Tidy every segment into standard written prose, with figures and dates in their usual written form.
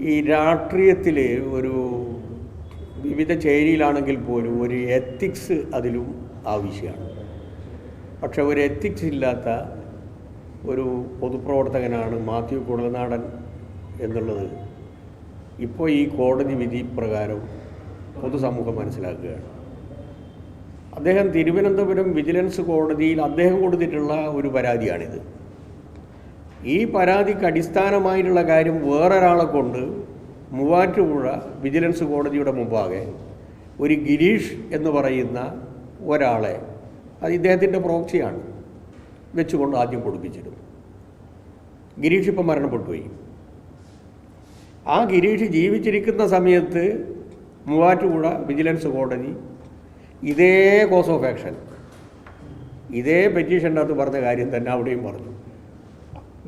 ഈ രാഷ്ട്രീയത്തിൽ ഒരു വിവിധ ചേരിയിലാണെങ്കിൽ പോലും ഒരു എത്തിക്സ് അതിലും ആവശ്യമാണ്. പക്ഷെ ഒരു എത്തിക്സ് ഇല്ലാത്ത ഒരു പൊതുപ്രവർത്തകനാണ് മാത്യു കുഴൽനാടൻ എന്നുള്ളത് ഇപ്പോൾ ഈ കോടതി വിധി പ്രകാരം പൊതുസമൂഹം മനസ്സിലാക്കുകയാണ്. അദ്ദേഹം തിരുവനന്തപുരം വിജിലൻസ് കോടതിയിൽ അദ്ദേഹം കൊടുത്തിട്ടുള്ള ഒരു പരാതിയാണിത്. ഈ പരാതിക്ക് അടിസ്ഥാനമായിട്ടുള്ള കാര്യം വേറൊരാളെ കൊണ്ട് മൂവാറ്റുപുഴ വിജിലൻസ് കോടതിയുടെ മുമ്പാകെ ഒരു ഗിരീഷ് എന്ന് പറയുന്ന ഒരാളെ, അത് ഇദ്ദേഹത്തിൻ്റെ പ്രോക്സിയാണ്, വെച്ചുകൊണ്ട് ആദ്യം കൊടുപ്പിച്ചിരുന്നു. ഗിരീഷ് ഇപ്പം മരണപ്പെട്ടുപോയി. ആ ഗിരീഷ് ജീവിച്ചിരിക്കുന്ന സമയത്ത് മൂവാറ്റുപുഴ വിജിലൻസ് കോടതി ഇതേ കോസ് ഓഫ് ആക്ഷൻ, ഇതേ പെറ്റീഷൻ്റെ അകത്ത് പറഞ്ഞ കാര്യം തന്നെ അവിടെയും പറഞ്ഞു.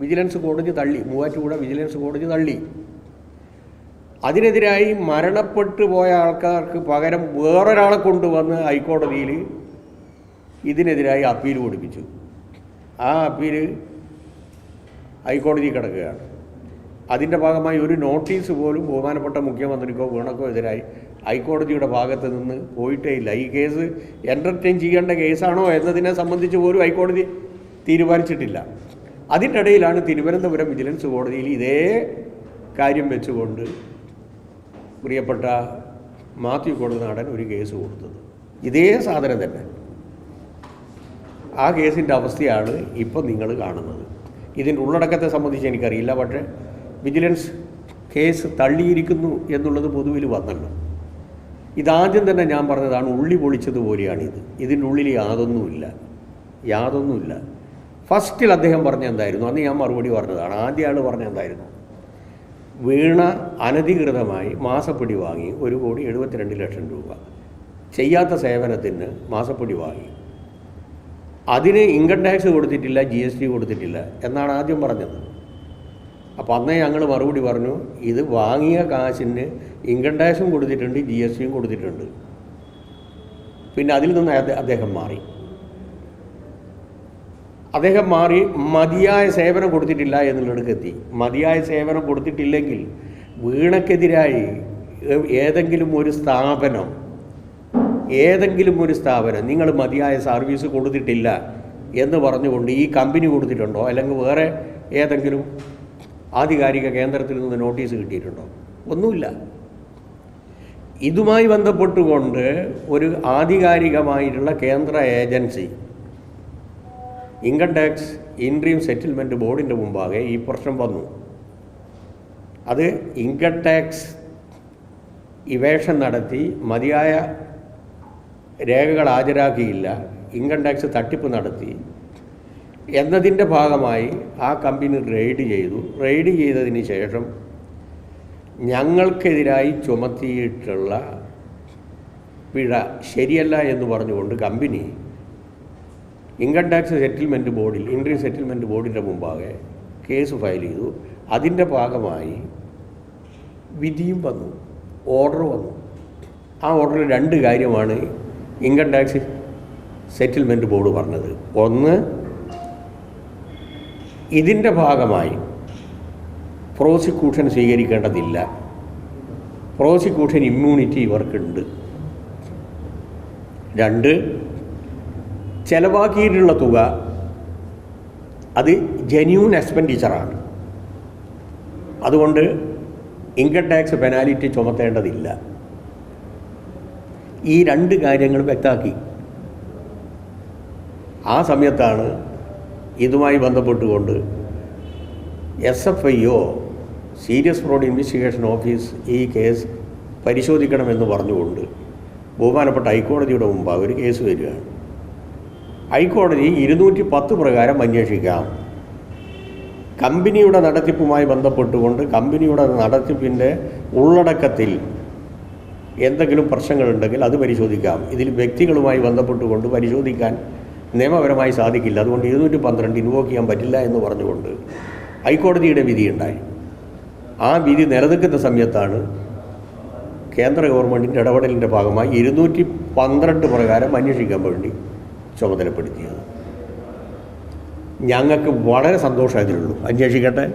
വിജിലൻസ് കോടതി തള്ളി, മൂവാറ്റുപുഴ വിജിലൻസ് കോടതി തള്ളി. അതിനെതിരായി മരണപ്പെട്ടു പോയ ആൾക്കാർക്ക് പകരം വേറൊരാളെ കൊണ്ടുവന്ന് ഹൈക്കോടതിയിൽ ഇതിനെതിരായി അപ്പീൽ കൊടുപ്പിച്ചു. ആ അപ്പീൽ ഹൈക്കോടതി കിടക്കുകയാണ്. അതിൻ്റെ ഭാഗമായി ഒരു നോട്ടീസ് പോലും ബഹുമാനപ്പെട്ട മുഖ്യമന്ത്രിക്കോ വീണക്കോ എതിരായി ഹൈക്കോടതിയുടെ ഭാഗത്ത് നിന്ന് പോയിട്ടേ ഇല്ല. ഈ കേസ് എൻ്റർടൈൻ ചെയ്യേണ്ട കേസാണോ എന്നതിനെ സംബന്ധിച്ച് പോലും ഹൈക്കോടതി തീരുമാനിച്ചിട്ടില്ല. അതിൻ്റെ ഇടയിലാണ് തിരുവനന്തപുരം വിജിലൻസ് കോടതിയിൽ ഇതേ കാര്യം വെച്ചുകൊണ്ട് പ്രിയപ്പെട്ട മാത്യു കുഴൽനാടൻ ഒരു കേസ് കൊടുത്തത്. ഇതേ സാധനം തന്നെ. ആ കേസിൻ്റെ അവസ്ഥയാണ് ഇപ്പം നിങ്ങൾ കാണുന്നത്. ഇതിൻ്റെ ഉള്ളടക്കത്തെ സംബന്ധിച്ച് എനിക്കറിയില്ല. പക്ഷേ വിജിലൻസ് കേസ് തള്ളിയിരിക്കുന്നു എന്നുള്ളത് പൊതുവിൽ വന്നല്ലോ. ഇതാദ്യം തന്നെ ഞാൻ പറഞ്ഞതാണ്, ഉള്ളി പൊളിച്ചതുപോലെയാണിത്. ഇതിൻ്റെ ഉള്ളിൽ യാതൊന്നുമില്ല. ഫസ്റ്റിൽ അദ്ദേഹം പറഞ്ഞ എന്തായിരുന്നു, അന്ന് ഞാൻ മറുപടി പറഞ്ഞതാണ്. ആദ്യ ആൾ പറഞ്ഞ എന്തായിരുന്നു, വീണ അനധികൃതമായി മാസപ്പടി വാങ്ങി 1,72,00,000 രൂപ, ചെയ്യാത്ത സേവനത്തിന് മാസപ്പടി വാങ്ങി, അതിന് ഇൻകം ടാക്സ് കൊടുത്തിട്ടില്ല, GST കൊടുത്തിട്ടില്ല എന്നാണ് ആദ്യം പറഞ്ഞത്. അപ്പോൾ അന്നേ ഞങ്ങൾ മറുപടി പറഞ്ഞു, ഇത് വാങ്ങിയ കാശിന് ഇൻകം ടാക്സും കൊടുത്തിട്ടുണ്ട്, GSTയും കൊടുത്തിട്ടുണ്ട്. പിന്നെ അതിൽ നിന്ന് അദ്ദേഹം മാറി മതിയായ സേവനം കൊടുത്തിട്ടില്ല എന്നുള്ളിടക്ക് എത്തി. മതിയായ സേവനം കൊടുത്തിട്ടില്ലെങ്കിൽ വീണക്കെതിരായി ഏതെങ്കിലും ഒരു സ്ഥാപനം നിങ്ങൾ മതിയായ സർവീസ് കൊടുത്തിട്ടില്ല എന്ന് പറഞ്ഞുകൊണ്ട് ഈ കമ്പനി കൊടുത്തിട്ടുണ്ടോ, അല്ലെങ്കിൽ വേറെ ഏതെങ്കിലും ആധികാരിക കേന്ദ്രത്തിൽ നിന്ന് നോട്ടീസ് കിട്ടിയിട്ടുണ്ടോ? ഒന്നുമില്ല. ഇതുമായി ബന്ധപ്പെട്ടുകൊണ്ട് ഒരു ആധികാരികമായിട്ടുള്ള കേന്ദ്ര agency income tax interim settlement ബോർഡിൻ്റെ മുമ്പാകെ ഈ പ്രശ്നം വന്നു. അത് ഇൻകം ടാക്സ് ഇവേഷൻ നടത്തി മതിയായ രേഖകൾ ഹാജരാക്കിയില്ല, ഇൻകം ടാക്സ് തട്ടിപ്പ് നടത്തി എന്നതിൻ്റെ ഭാഗമായി ആ കമ്പനി റെയ്ഡ് ചെയ്തതിന് ശേഷം ഞങ്ങൾക്കെതിരായി ചുമത്തിയിട്ടുള്ള പിഴ ശരിയല്ല എന്ന് പറഞ്ഞുകൊണ്ട് കമ്പനി ഇൻകം ടാക്സ് സെറ്റിൽമെൻറ്റ് ബോർഡിൽ, ഇൻട്രീം സെറ്റിൽമെൻറ്റ് ബോർഡിൻ്റെ മുമ്പാകെ കേസ് ഫയൽ ചെയ്തു. അതിൻ്റെ ഭാഗമായി വിധിയും വന്നു, ഓർഡർ വന്നു. ആ ഓർഡറിൽ 2 കാര്യമാണ് ഇൻകം ടാക്സ് സെറ്റിൽമെൻറ്റ് ബോർഡ് പറഞ്ഞത്. ഒന്ന്, ഇതിൻ്റെ ഭാഗമായി പ്രോസിക്യൂഷൻ സ്വീകരിക്കേണ്ടതില്ല, പ്രോസിക്യൂഷൻ ഇമ്മ്യൂണിറ്റി ഇവർക്കുണ്ട്. 2, ചെലവാക്കിയിട്ടുള്ള തുക അത് ജെന്യൂൻ എക്സ്പെൻഡിച്ചറാണ്, അതുകൊണ്ട് ഇൻകം ടാക്സ് പെനാലിറ്റി ചുമത്തേണ്ടതില്ല. ഈ 2 കാര്യങ്ങൾ വ്യക്തമാക്കി. ആ സമയത്താണ് ഇതുമായി ബന്ധപ്പെട്ടുകൊണ്ട് SFIO serious fraud investigation office ഈ കേസ് പരിശോധിക്കണമെന്ന് പറഞ്ഞുകൊണ്ട് ബഹുമാനപ്പെട്ട ഹൈക്കോടതിയുടെ മുമ്പാകെ ഒരു കേസ് വരികയാണ്. ഹൈക്കോടതി 210 പ്രകാരം അന്വേഷിക്കാം. കമ്പനിയുടെ നടത്തിപ്പുമായി ബന്ധപ്പെട്ടുകൊണ്ട് കമ്പനിയുടെ നടത്തിപ്പിൻ്റെ ഉള്ളടക്കത്തിൽ എന്തെങ്കിലും പ്രശ്നങ്ങളുണ്ടെങ്കിൽ അത് പരിശോധിക്കാം. ഇതിൽ വ്യക്തികളുമായി ബന്ധപ്പെട്ടുകൊണ്ട് പരിശോധിക്കാൻ നിയമപരമായി സാധിക്കില്ല, അതുകൊണ്ട് 212 ഇൻവോക്ക് ചെയ്യാൻ പറ്റില്ല എന്ന് പറഞ്ഞുകൊണ്ട് ഹൈക്കോടതിയുടെ വിധിയുണ്ടായി. ആ വിധി നിലനിൽക്കുന്ന സമയത്താണ് കേന്ദ്ര ഗവൺമെൻറ്റിൻ്റെ ഇടപെടലിൻ്റെ ഭാഗമായി 212 പ്രകാരം അന്വേഷിക്കാൻ വേണ്ടി ചുമതലപ്പെടുത്തിയത്. ഞങ്ങൾക്ക് വളരെ സന്തോഷമായതിനുള്ളൂ. അന്വേഷിക്കട്ടെ,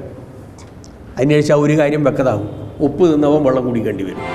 അന്വേഷിച്ചാൽ ഒരു കാര്യം വ്യക്തമാകും. ഉപ്പ് തിന്നവൻ വെള്ളം കുടിക്കേണ്ടി വരും.